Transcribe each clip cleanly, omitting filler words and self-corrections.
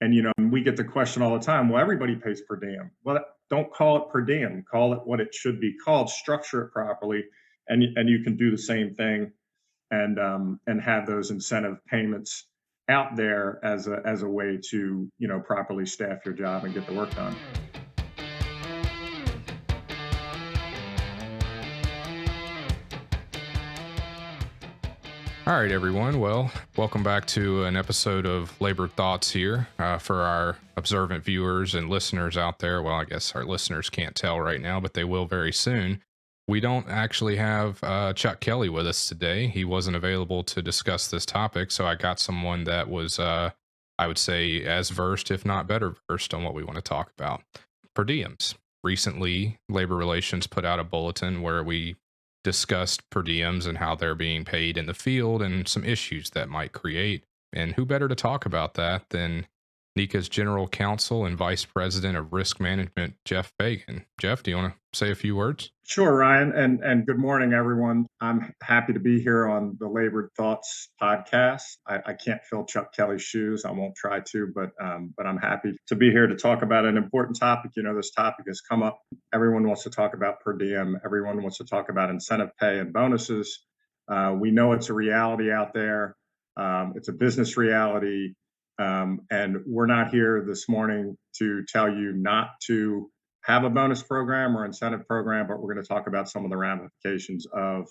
And we get the question all the time, well, everybody pays per diem. Well, don't call it per diem, call it what it should be called, structure it properly, and you can do the same thing and have those incentive payments out there as a way to properly staff your job and get the work done. All right, everyone. Well, welcome back to an episode of Labor Thoughts here for our observant viewers and listeners out there. Well, I guess our listeners can't tell right now, but they will very soon. We don't actually have Chuck Kelly with us today. He wasn't available to discuss this topic, so I got someone that was, I would say, as versed, if not better versed, on what we want to talk about. Per diems. Recently, Labor Relations put out a bulletin where we discussed per diems and how they're being paid in the field and some issues that might create. And who better to talk about that than NECA's General Counsel and Vice President of Risk Management, Jeff Fagan. Jeff, do you want to say a few words? Sure, Ryan, and good morning, everyone. I'm happy to be here on the Labored Thoughts podcast. I can't fill Chuck Kelly's shoes. I won't try to, but I'm happy to be here to talk about an important topic. This topic has come up. Everyone wants to talk about per diem. Everyone wants to talk about incentive pay and bonuses. We know it's a reality out there. It's a business reality. And we're not here this morning to tell you not to have a bonus program or incentive program, but we're going to talk about some of the ramifications of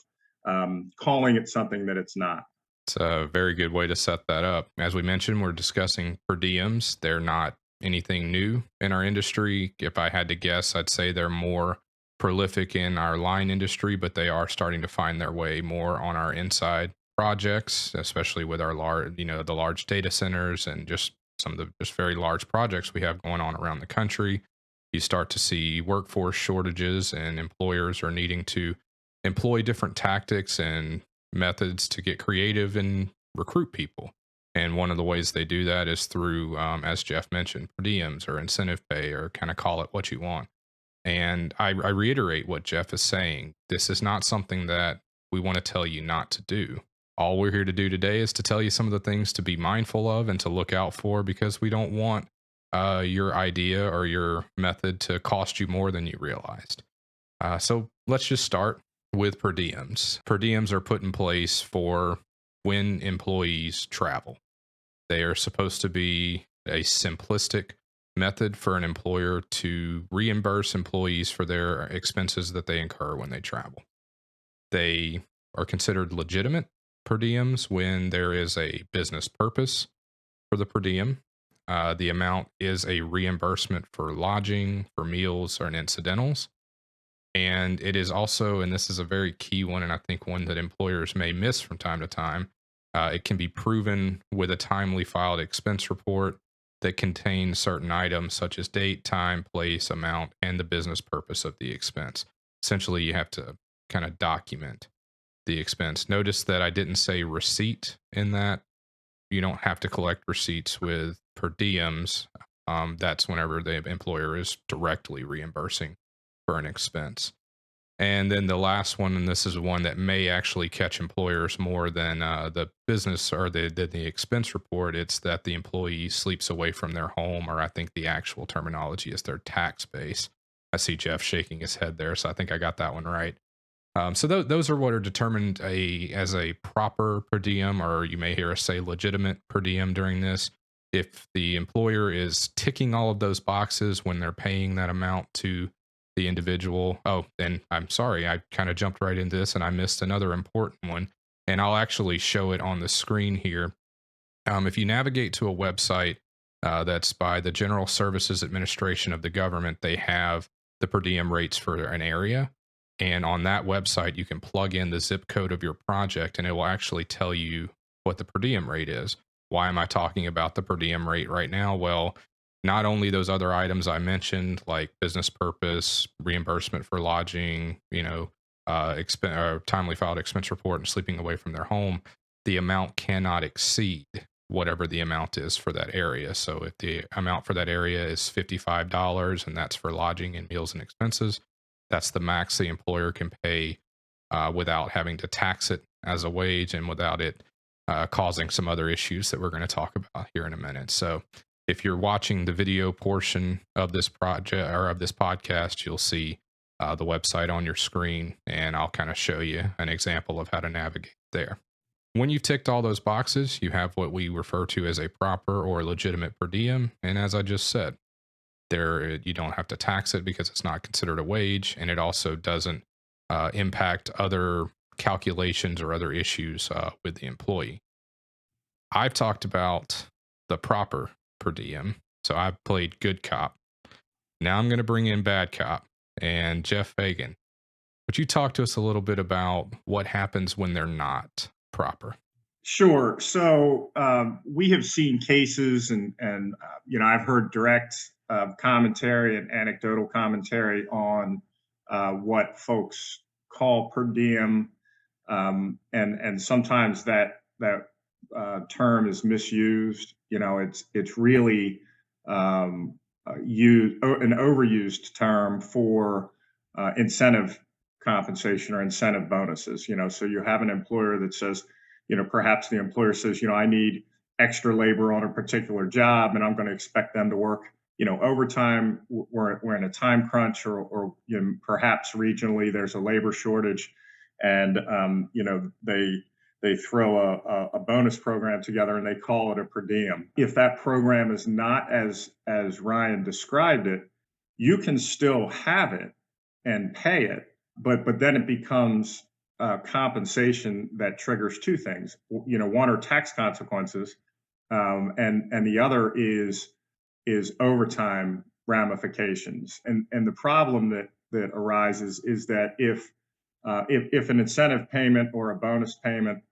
calling it something that it's not. It's a very good way to set that up. As we mentioned, we're discussing per diems. They're not anything new in our industry. If I had to guess, I'd say they're more prolific in our line industry, but they are starting to find their way more on our inside projects, especially with our the large data centers and just some of the just very large projects we have going on around the country. You start to see workforce shortages, and employers are needing to employ different tactics and methods to get creative and recruit people. And one of the ways they do that is through, as Jeff mentioned, per diems or incentive pay, or kind of call it what you want. And I reiterate what Jeff is saying. This is not something that we want to tell you not to do. All we're here to do today is to tell you some of the things to be mindful of and to look out for, because we don't want your idea or your method to cost you more than you realized. So let's just start with per diems. Per diems are put in place for when employees travel. They are supposed to be a simplistic method for an employer to reimburse employees for their expenses that they incur when they travel. They are considered legitimate per diems when there is a business purpose for the per diem. The amount is a reimbursement for lodging, for meals, or incidentals. And it is also, and this is a very key one, and I think one that employers may miss from time to time, it can be proven with a timely filed expense report that contains certain items such as date, time, place, amount, and the business purpose of the expense. Essentially, you have to kind of document the expense. Notice that I didn't say receipt in that. You don't have to collect receipts with per diems. That's whenever the employer is directly reimbursing for an expense. And then the last one, and this is one that may actually catch employers more than the business or the expense report, it's that the employee sleeps away from their home, or I think the actual terminology is their tax base. I see Jeff shaking his head there, so I think I got that one right. So those are what are determined as a proper per diem, or you may hear us say legitimate per diem during this. If the employer is ticking all of those boxes when they're paying that amount to the individual. Oh, and I'm sorry, I kind of jumped right into this and I missed another important one. And I'll actually show it on the screen here. If you navigate to a website that's by the General Services Administration of the government, they have the per diem rates for an area. And on that website, you can plug in the zip code of your project and it will actually tell you what the per diem rate is. Why am I talking about the per diem rate right now? Well, not only those other items I mentioned, like business purpose, reimbursement for lodging, timely filed expense report, and sleeping away from their home, the amount cannot exceed whatever the amount is for that area. So if the amount for that area is $55 and that's for lodging and meals and expenses, that's the max the employer can pay without having to tax it as a wage and without it causing some other issues that we're going to talk about here in a minute. So If you're watching the video portion of this project or of this podcast, you'll see the website on your screen, and I'll kind of show you an example of how to navigate there. When you've ticked all those boxes, you have what we refer to as a proper or legitimate per diem. And as I just said, there you don't have to tax it because it's not considered a wage, and it also doesn't impact other calculations or other issues with the employee. I've talked about the proper per diem, so I've played good cop. Now I'm going to bring in bad cop. And Jeff Fagan, would you talk to us a little bit about what happens when they're not proper? Sure. So we have seen cases, and I've heard direct commentary and anecdotal commentary on what folks call per diem, and sometimes that term is misused. It's really an overused term for incentive compensation or incentive bonuses. So you have an employer that says, perhaps the employer says, I need extra labor on a particular job, and I'm going to expect them to work, overtime. We're in a time crunch, or perhaps regionally there's a labor shortage, and they throw a bonus program together and they call it a per diem. If that program is not as Ryan described it, you can still have it and pay it, but then it becomes compensation that triggers two things. One are tax consequences, and the other is overtime ramifications. And the problem that arises is that if an incentive payment or a bonus payment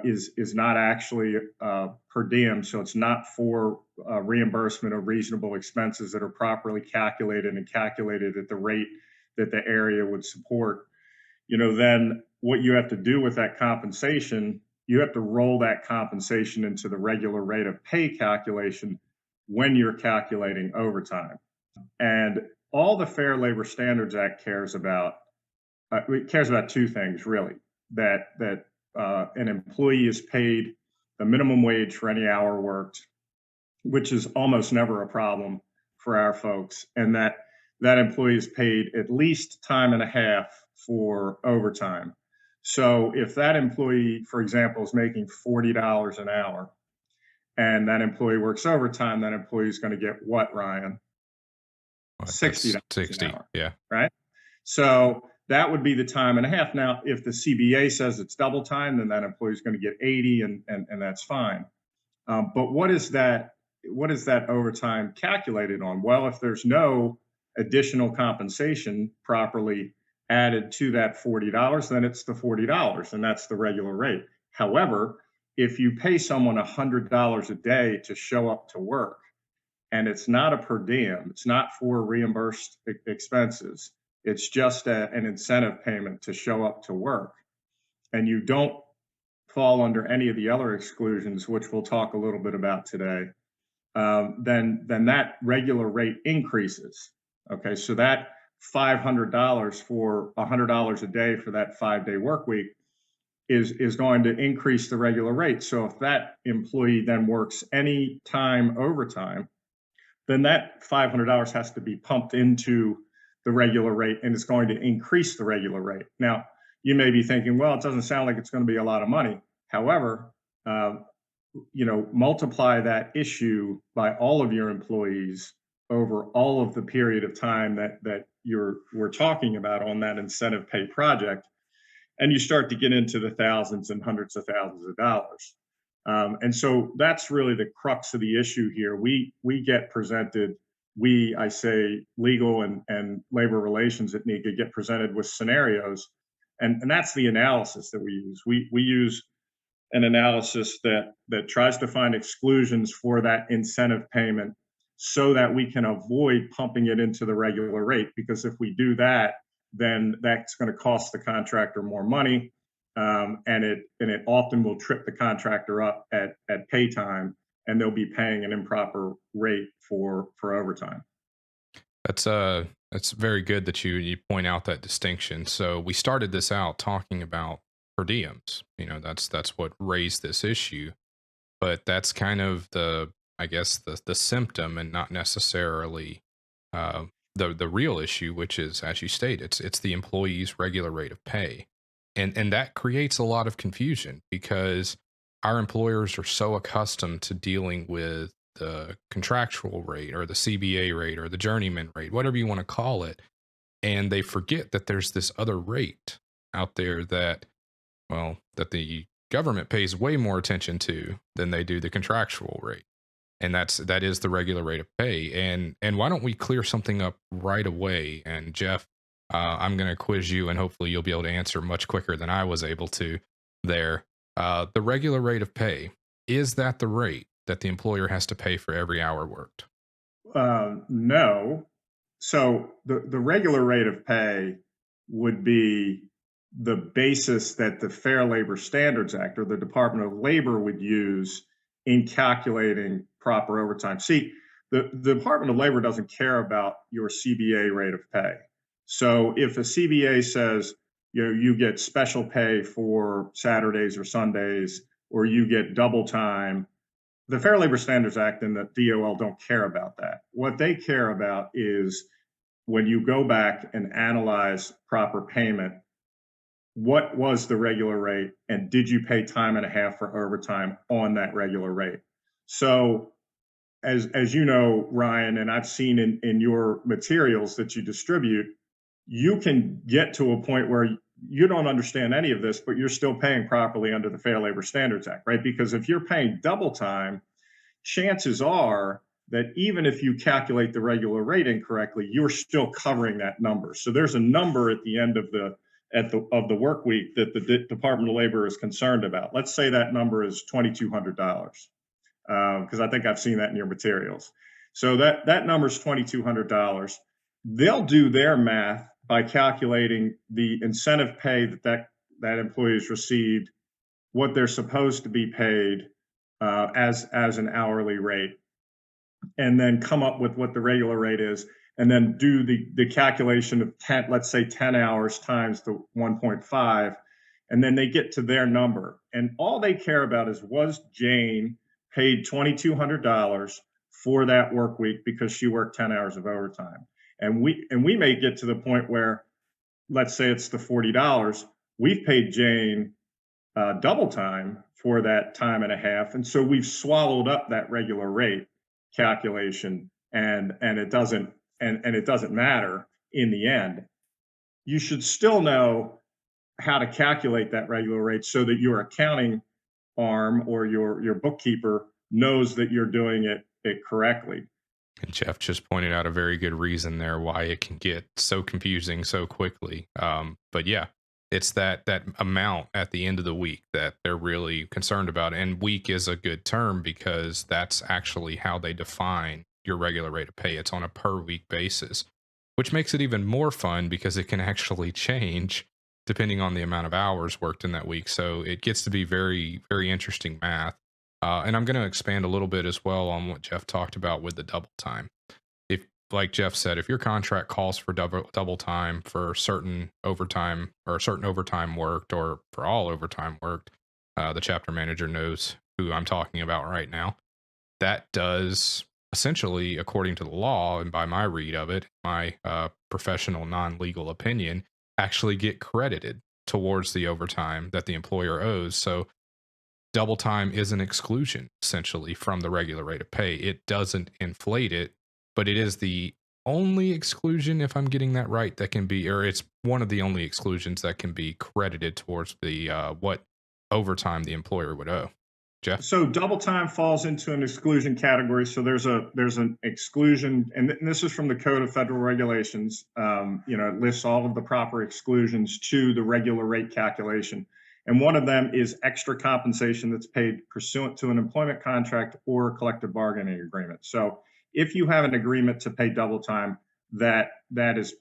is not actually per diem, so it's not for reimbursement of reasonable expenses that are properly calculated and calculated at the rate that the area would support, then what you have to do with that compensation, you have to roll that compensation into the regular rate of pay calculation when you're calculating overtime. And all the Fair Labor Standards Act cares about two things, really: that an employee is paid the minimum wage for any hour worked, which is almost never a problem for our folks, and that employee is paid at least time and a half for overtime. So if that employee, for example, is making $40 an hour and that employee works overtime, that employee is going to get what, Ryan? $60 an hour. Yeah. Right? So that would be the time and a half. Now, if the CBA says it's double time, then that employee is going to get 80, and that's fine. But what is that overtime calculated on? Well, if there's no additional compensation properly added to that $40, then it's the $40, and that's the regular rate. However, if you pay someone $100 a day to show up to work, and it's not a per diem, it's not for reimbursed expenses, it's just an incentive payment to show up to work, and you don't fall under any of the other exclusions, which we'll talk a little bit about today, then that regular rate increases. Okay, so that $500 for $100 a day for that 5-day work week is going to increase the regular rate. So if that employee then works any time overtime, then that $500 has to be pumped into the regular rate, and it's going to increase the regular rate. Now, you may be thinking, well, it doesn't sound like it's going to be a lot of money. However, multiply that issue by all of your employees over all of the period of time that we're talking about on that incentive pay project, and you start to get into the thousands and hundreds of thousands of dollars. And so that's really the crux of the issue here. We get presented, I say legal and labor relations at NECA get presented with scenarios, and that's the analysis that we use. We use an analysis that tries to find exclusions for that incentive payment so that we can avoid pumping it into the regular rate. Because if we do that, then that's going to cost the contractor more money, and it often will trip the contractor up at pay time, and they'll be paying an improper rate for overtime. That's very good that you point out that distinction. So we started this out talking about per diems. That's what raised this issue, but that's kind of the I guess, the symptom and not necessarily uh, the real issue, which is, as you state, it's the employee's regular rate of pay, and that creates a lot of confusion because our employers are so accustomed to dealing with the contractual rate or the CBA rate or the journeyman rate, whatever you want to call it, and they forget that there's this other rate out there that, well, that the government pays way more attention to than they do the contractual rate, and that is the regular rate of pay. And why don't we clear something up right away? And Jeff, I'm going to quiz you, and hopefully you'll be able to answer much quicker than I was able to. There, the regular rate of pay, is that the rate that the employer has to pay for every hour worked? No. So the regular rate of pay would be the basis that the Fair Labor Standards Act or the Department of Labor would use in calculating proper overtime. See, the Department of Labor doesn't care about your CBA rate of pay. So if a CBA says, you get special pay for Saturdays or Sundays, or you get double time, the Fair Labor Standards Act and the DOL don't care about that. What they care about is when you go back and analyze proper payment, what was the regular rate and did you pay time and a half for overtime on that regular rate? So as you know, Ryan, and I've seen in your materials that you distribute, you can get to a point where you don't understand any of this, but you're still paying properly under the Fair Labor Standards Act, right? Because if you're paying double time, chances are that even if you calculate the regular rate incorrectly, you're still covering that number. So there's a number at the end of the work week that the Department of Labor is concerned about. Let's say that number is $2,200, because I think I've seen that in your materials. So that number is $2,200. They'll do their math by calculating the incentive pay that employees received, what they're supposed to be paid as an hourly rate, and then come up with what the regular rate is, and then do the calculation of 10, let's say 10 hours times the 1.5, and then they get to their number. And all they care about is, was Jane paid $2,200 for that work week because she worked 10 hours of overtime? And we may get to the point where, let's say it's the $40, we've paid Jane double time for that time and a half, and so we've swallowed up that regular rate calculation, and it doesn't matter in the end. You should still know how to calculate that regular rate so that your accounting arm or your bookkeeper knows that you're doing it correctly. And Jeff just pointed out a very good reason there why it can get so confusing so quickly. But yeah, it's that amount at the end of the week that they're really concerned about. And week is a good term because that's actually how they define your regular rate of pay. It's on a per week basis, which makes it even more fun because it can actually change depending on the amount of hours worked in that week. So it gets to be very, very interesting math. And I'm going to expand a little bit as well on what Jeff talked about with the double time. If, like Jeff said, if your contract calls for double time for certain overtime or certain overtime worked or for all overtime worked, the chapter manager knows who I'm talking about right now. That does essentially, according to the law and by my read of it, my professional non-legal opinion, actually get credited towards the overtime that the employer owes. So double time is an exclusion essentially from the regular rate of pay. It doesn't inflate it, but it is the only exclusion, if I'm getting that right, that can be, or it's one of the only exclusions that can be credited towards the what overtime the employer would owe. Jeff? So double time falls into an exclusion category. So there's an exclusion, and this is from the Code of Federal Regulations. It lists all of the proper exclusions to the regular rate calculation. And one of them is extra compensation that's paid pursuant to an employment contract or collective bargaining agreement. So if you have an agreement to pay double time, that is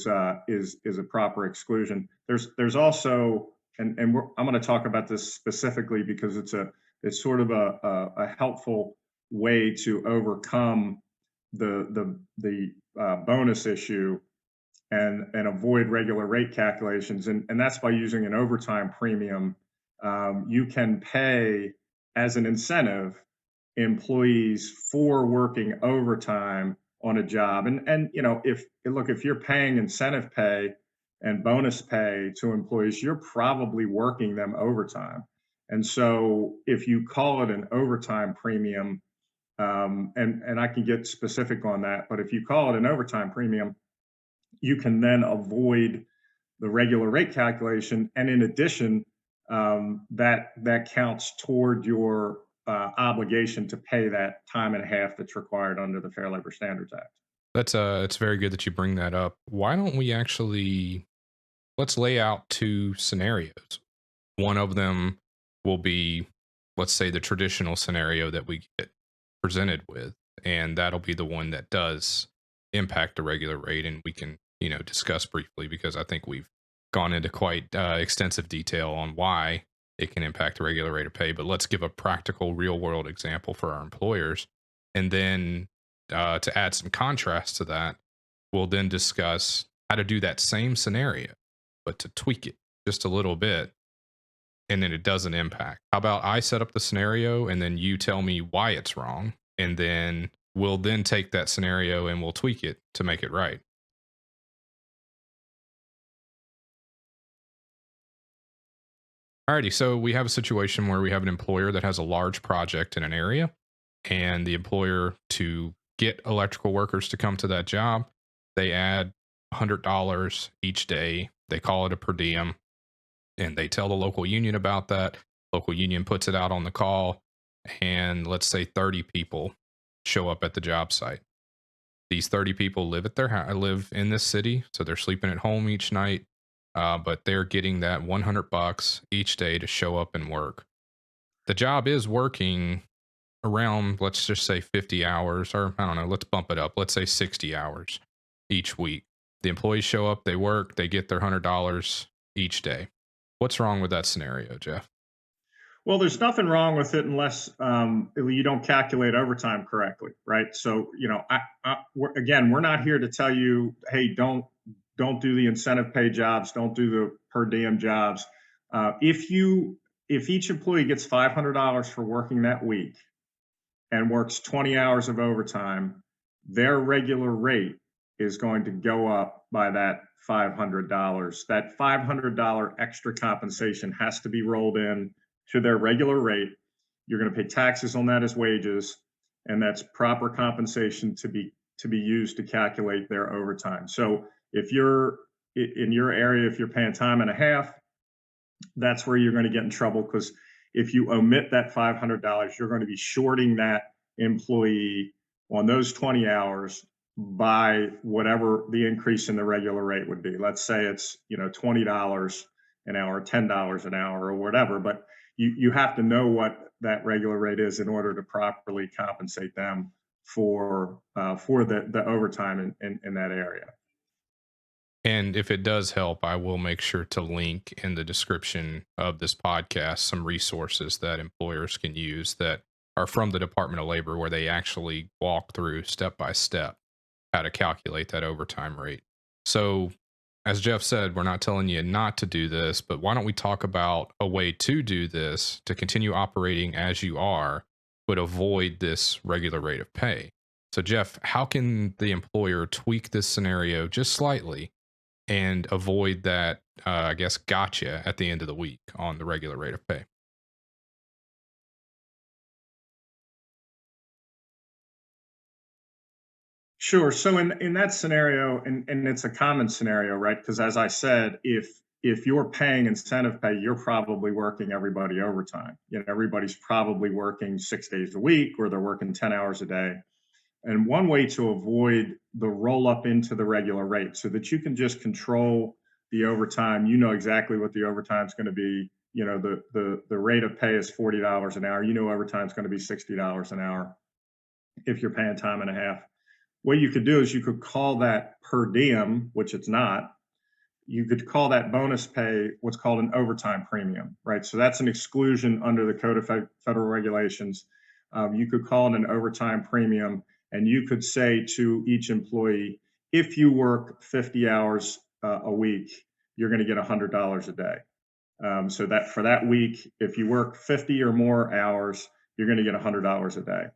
a proper exclusion. There's also, and I'm going to talk about this specifically because it's sort of a helpful way to overcome the bonus issue and avoid regular rate calculations. And that's by using an overtime premium. You can pay as an incentive employees for working overtime on a job. And you know, if you're paying incentive pay and bonus pay to employees, you're probably working them overtime. And so if you call it an overtime premium, and I can get specific on that, but if you call it an overtime premium, you can then avoid the regular rate calculation, and in addition, that counts toward your obligation to pay that time and a half that's required under the Fair Labor Standards Act. That's it's very good that you bring that up. Why don't we actually let's lay out two scenarios. One of them will be, let's say, the traditional scenario that we get presented with, and that'll be the one that does impact the regular rate, and we can, discuss briefly because I think we've gone into quite extensive detail on why it can impact the regular rate of pay. But let's give a practical, real world example for our employers, and then to add some contrast to that, we'll then discuss how to do that same scenario, but to tweak it just a little bit and then it doesn't impact. How about I set up the scenario and then you tell me why it's wrong, and then we'll then take that scenario and we'll tweak it to make it right. Alrighty, so we have a situation where we have an employer that has a large project in an area, and the employer, to get electrical workers to come to that job, they add $100 each day. They call it a per diem, and they tell the local union about that. Local union puts it out on the call, and let's say 30 people show up at the job site. These 30 people live at live in this city, so they're sleeping at home each night, but they're getting that $100 each day to show up and work. The job is working around, let's just say 50 hours, or I don't know, let's bump it up. Let's say 60 hours each week. The employees show up, they work, they get their $100 each day. What's wrong with that scenario, Jeff? Well, there's nothing wrong with it unless you don't calculate overtime correctly, right? So, we're not here to tell you, hey, don't do the incentive pay jobs, don't do the per diem jobs. If each employee gets $500 for working that week and works 20 hours of overtime, their regular rate is going to go up by that $500. That $500 extra compensation has to be rolled in to their regular rate. You're going to pay taxes on that as wages, and that's proper compensation to be used to calculate their overtime. So if you're in your area, if you're paying time and a half, that's where you're going to get in trouble, because if you omit that $500, you're going to be shorting that employee on those 20 hours by whatever the increase in the regular rate would be. Let's say it's $20 an hour, $10 an hour, or whatever, but you have to know what that regular rate is in order to properly compensate them for the overtime in that area. And if it does help, I will make sure to link in the description of this podcast some resources that employers can use that are from the Department of Labor, where they actually walk through step by step how to calculate that overtime rate. So, as Jeff said, we're not telling you not to do this, but why don't we talk about a way to do this to continue operating as you are, but avoid this regular rate of pay? So, Jeff, how can the employer tweak this scenario just slightly and avoid that, gotcha at the end of the week on the regular rate of pay? Sure. So in that scenario, and it's a common scenario, right? Because as I said, if you're paying incentive pay, you're probably working everybody overtime. Everybody's probably working 6 days a week, or they're working 10 hours a day. And one way to avoid the roll up into the regular rate, so that you can just control the overtime, exactly what the overtime is going to be. The rate of pay is $40 an hour. Overtime is going to be $60 an hour if you're paying time and a half. What you could do is you could call that per diem, which it's not. You could call that bonus pay what's called an overtime premium, right? So that's an exclusion under the Code of Federal Regulations. You could call it an overtime premium, and you could say to each employee, if you work 50 hours a week, you're going to get $100 a day. So that for that week, if you work 50 or more hours, you're going to get $100 a day.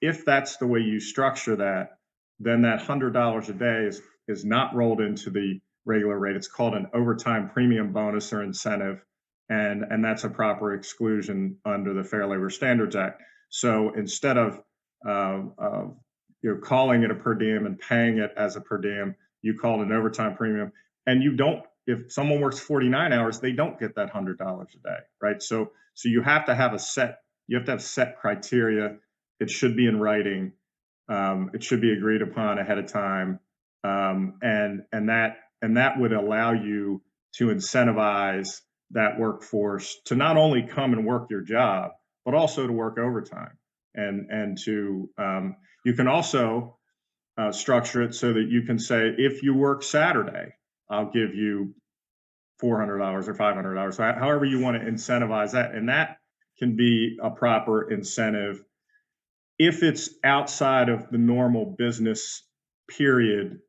If that's the way you structure that, then that $100 a day is not rolled into the regular rate. It's called an overtime premium bonus or incentive, and that's a proper exclusion under the Fair Labor Standards Act. So instead of calling it a per diem and paying it as a per diem, you call it an overtime premium, and you don't. If someone works 49 hours, they don't get that $100 a day, right? So you have to have a set. You have to have set criteria. It should be in writing. It should be agreed upon ahead of time, and that would allow you to incentivize that workforce to not only come and work your job, but also to work overtime, and to you can also structure it so that you can say, if you work Saturday, I'll give you $400 or $500, however you want to incentivize that, and that can be a proper incentive if it's outside of the normal business period,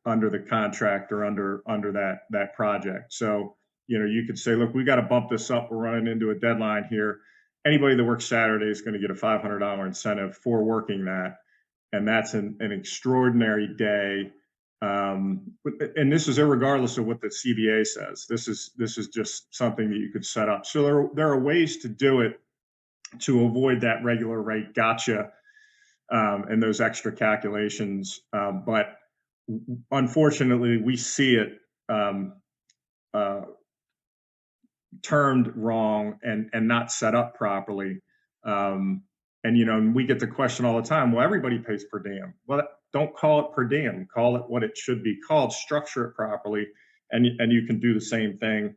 under the contract or under that project. So, you could say, look, we got to bump this up. We're running into a deadline here. Anybody that works Saturday is going to get a $500 incentive for working that, and that's an extraordinary day. And this is irregardless of what the CBA says. This is just something that you could set up. So there are ways to do it to avoid that regular rate gotcha, and those extra calculations. But unfortunately, we see it uh, termed wrong and not set up properly. And we get the question all the time, well, everybody pays per diem. Well, don't call it per diem, call it what it should be called, structure it properly, and you can do the same thing,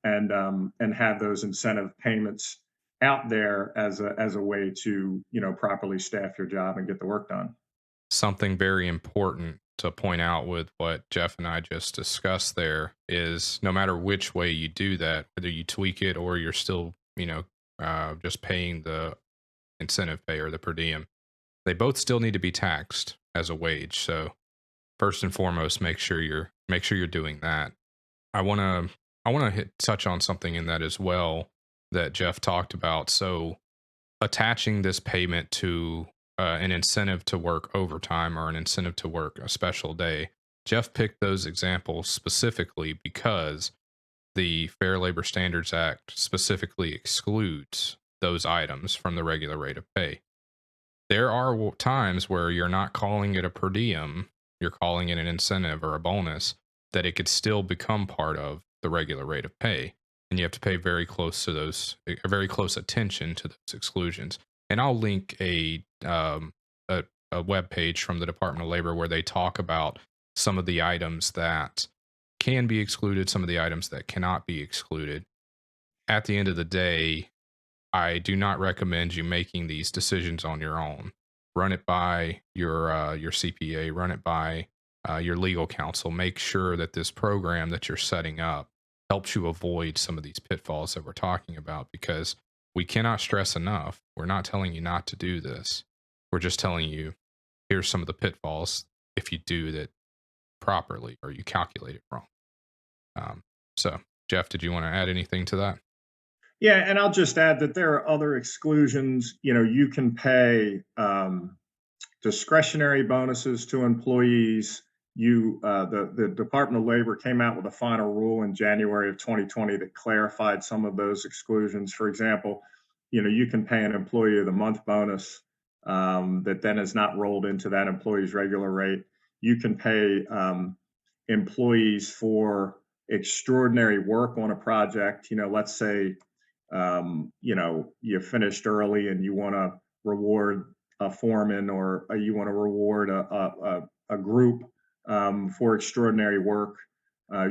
and have those incentive payments out there as a way to properly staff your job and get the work done. Something very important to point out with what Jeff and I just discussed there is no matter which way you do that, whether you tweak it or you're still, just paying the incentive pay or the per diem, they both still need to be taxed as a wage. So first and foremost, make sure you're doing that. I want to touch on something in that as well that Jeff talked about. So attaching this payment to an incentive to work overtime or an incentive to work a special day. Jeff picked those examples specifically because the Fair Labor Standards Act specifically excludes those items from the regular rate of pay. There are times where you're not calling it a per diem, you're calling it an incentive or a bonus, that it could still become part of the regular rate of pay. And you have to pay very close to very close attention to those exclusions. And I'll link a web page from the Department of Labor where they talk about some of the items that can be excluded, some of the items that cannot be excluded. At the end of the day, I do not recommend you making these decisions on your own. Run it by your CPA, run it by your legal counsel. Make sure that this program that you're setting up helps you avoid some of these pitfalls that we're talking about, because we cannot stress enough. We're not telling you not to do this. We're just telling you, here's some of the pitfalls if you do that properly or you calculate it wrong. So, Jeff, did you want to add anything to that? Yeah, and I'll just add that there are other exclusions. You can pay discretionary bonuses to employees. The Department of Labor came out with a final rule in January of 2020 that clarified some of those exclusions. For example, you can pay an employee of the month bonus that then is not rolled into that employee's regular rate. You can pay employees for extraordinary work on a project. Let's say you finished early and you want to reward a foreman, or you want to reward a group for extraordinary work.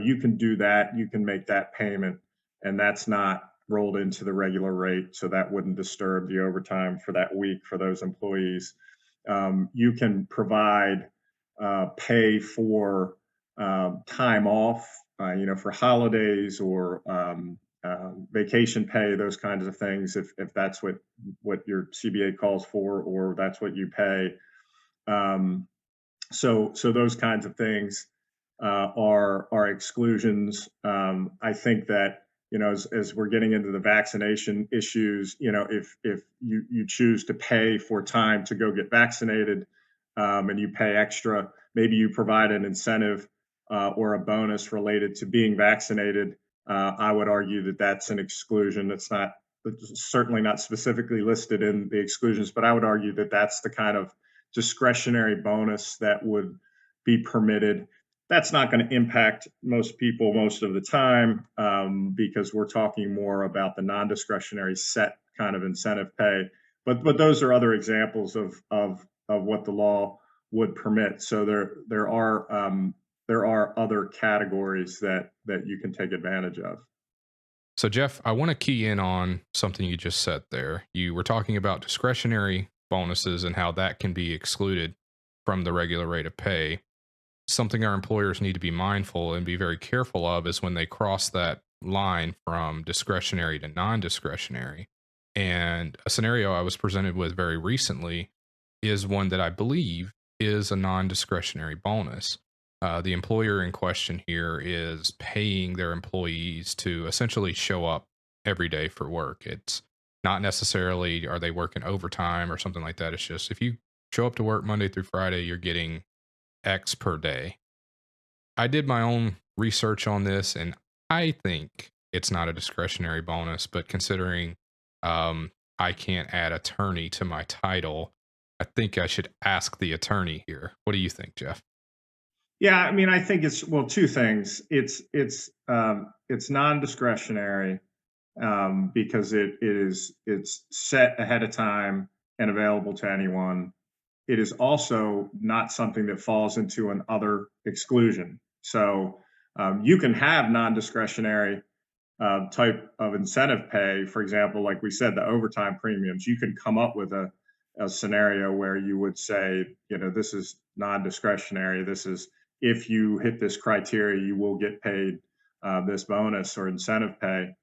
You can do that. You can make that payment, and that's not rolled into the regular rate, so that wouldn't disturb the overtime for that week for those employees. You can provide pay for time off, for holidays or vacation pay, those kinds of things, if that's what your CBA calls for, or that's what you pay. So those kinds of things are exclusions. I think that as we're getting into the vaccination issues, if you choose to pay for time to go get vaccinated, and you pay extra, maybe you provide an incentive or a bonus related to being vaccinated. I would argue that that's an exclusion. That's not certainly not specifically listed in the exclusions, but I would argue that that's the kind of discretionary bonus that would be permitted. That's not going to impact most people most of the time, because we're talking more about the non-discretionary set kind of incentive pay. But those are other examples of what the law would permit. So there are other categories that you can take advantage of. So, Jeff, I want to key in on something you just said there. You were talking about discretionary bonuses and how that can be excluded from the regular rate of pay. Something our employers need to be mindful and be very careful of is when they cross that line from discretionary to non discretionary. And a scenario I was presented with very recently is one that I believe is a non discretionary bonus. The employer in question here is paying their employees to essentially show up every day for work. It's not necessarily are they working overtime or something like that. It's just if you show up to work Monday through Friday, you're getting X per day. I did my own research on this and I think it's not a discretionary bonus, but considering I can't add attorney to my title, I think I should ask the attorney here. What do you think, Jeff? Yeah, I mean, I think it's well, two things. It's non-discretionary, because it's set ahead of time and available to anyone. It is also not something that falls into an other exclusion. So you can have non-discretionary type of incentive pay. For example, like we said, the overtime premiums. You can come up with a scenario where you would say, this is non-discretionary. This is if you hit this criteria, you will get paid this bonus or incentive pay,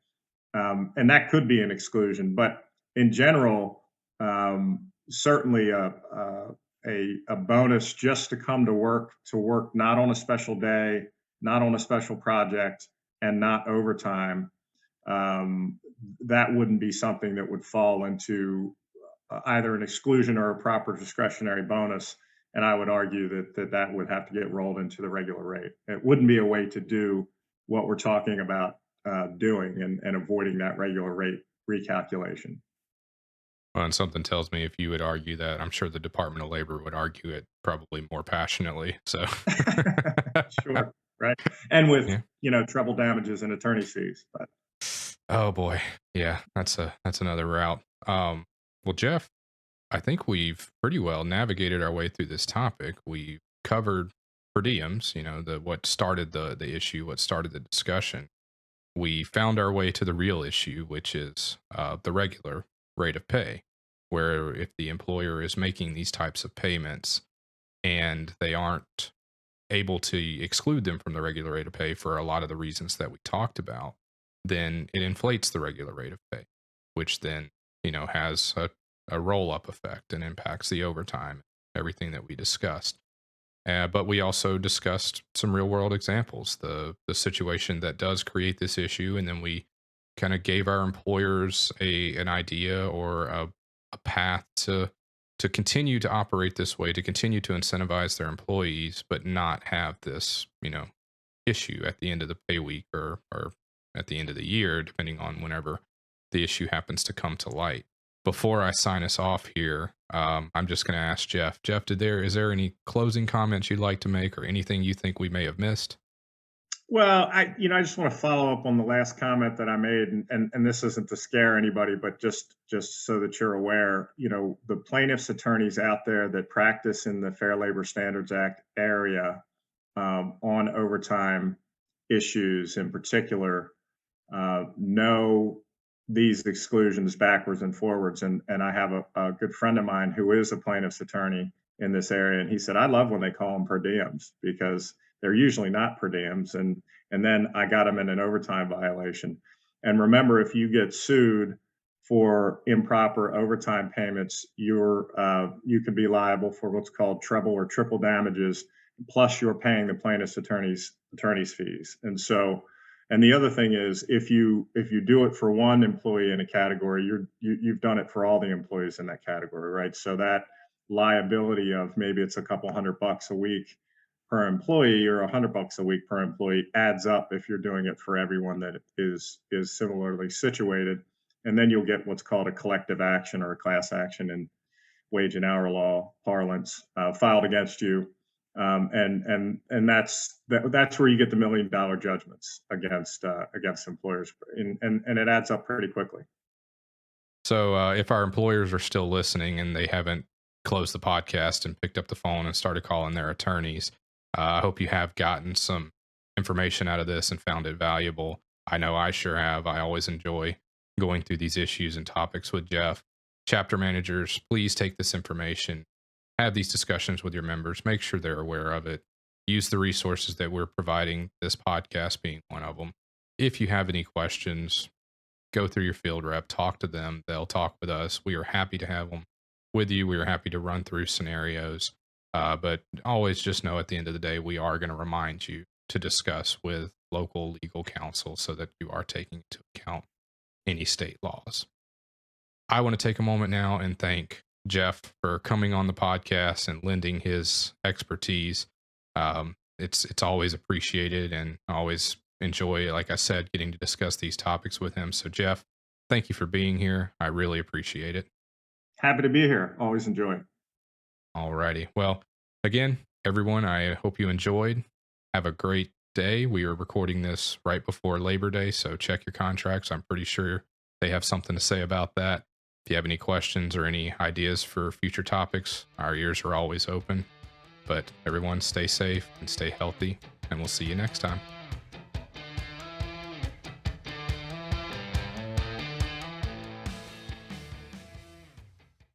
and that could be an exclusion. But in general, certainly a bonus just to come to work not on a special day, not on a special project, and not overtime. Um, that wouldn't be something that would fall into either an exclusion or a proper discretionary bonus. And I would argue that would have to get rolled into the regular rate. It wouldn't be a way to do what we're talking about doing and avoiding that regular rate recalculation. Well, and something tells me if you would argue that, I'm sure the Department of Labor would argue it probably more passionately. So, Sure, right. And with yeah. treble damages and attorney fees. But Oh boy, yeah, that's another route. Well, Jeff, I think we've pretty well navigated our way through this topic. We covered per diems, the what started the issue, what started the discussion. We found our way to the real issue, which is the regular rate of pay, where if the employer is making these types of payments and they aren't able to exclude them from the regular rate of pay for a lot of the reasons that we talked about, then it inflates the regular rate of pay, which then, has a roll up effect and impacts the overtime, everything that we discussed. But we also discussed some real world examples, the situation that does create this issue, and then we kind of gave our employers an idea or a path to continue to operate this way, to continue to incentivize their employees, but not have this issue at the end of the pay week or at the end of the year, depending on whenever the issue happens to come to light. Before I sign us off here, I'm just going to ask Jeff. Jeff, is there any closing comments you'd like to make, or anything you think we may have missed? well, I just want to follow up on the last comment that I made, and this isn't to scare anybody, but just so that you're aware, the plaintiffs' attorneys out there that practice in the Fair Labor Standards Act area, on overtime issues in particular, know these exclusions backwards and forwards. And I have a good friend of mine who is a plaintiff's attorney in this area, and he said, I love when they call them per diems because they're usually not per diems. And then I got them in an overtime violation. And remember, if you get sued for improper overtime payments, you could be liable for what's called treble or triple damages. Plus, you're paying the plaintiff's attorney's fees. And so And the other thing is, if you do it for one employee in a category, you've done it for all the employees in that category, right? So that liability of maybe it's a couple $100 a week per employee or $100 a week per employee adds up if you're doing it for everyone that is similarly situated, and then you'll get what's called a collective action or a class action in wage and hour law parlance filed against you, and that's where you get the $1 million judgments against employers, and it adds up pretty quickly. So, if our employers are still listening and they haven't closed the podcast and picked up the phone and started calling their attorneys, I hope you have gotten some information out of this and found it valuable. I know I sure have. I always enjoy going through these issues and topics with Jeff. Chapter managers, please take this information, have these discussions with your members, make sure they're aware of it. Use the resources that we're providing, this podcast being one of them. If you have any questions, go through your field rep, talk to them. They'll talk with us. We are happy to have them with you. We are happy to run through scenarios. But always just know at the end of the day, we are going to remind you to discuss with local legal counsel so that you are taking into account any state laws. I want to take a moment now and thank Jeff for coming on the podcast and lending his expertise. It's always appreciated, and I always enjoy, like I said, getting to discuss these topics with him. So, Jeff, thank you for being here. I really appreciate it. Happy to be here. Always enjoy it. Alrighty. Well, again, everyone, I hope you enjoyed. Have a great day. We are recording this right before Labor Day, so check your contracts. I'm pretty sure they have something to say about that. If you have any questions or any ideas for future topics, our ears are always open. But everyone, stay safe and stay healthy, and we'll see you next time.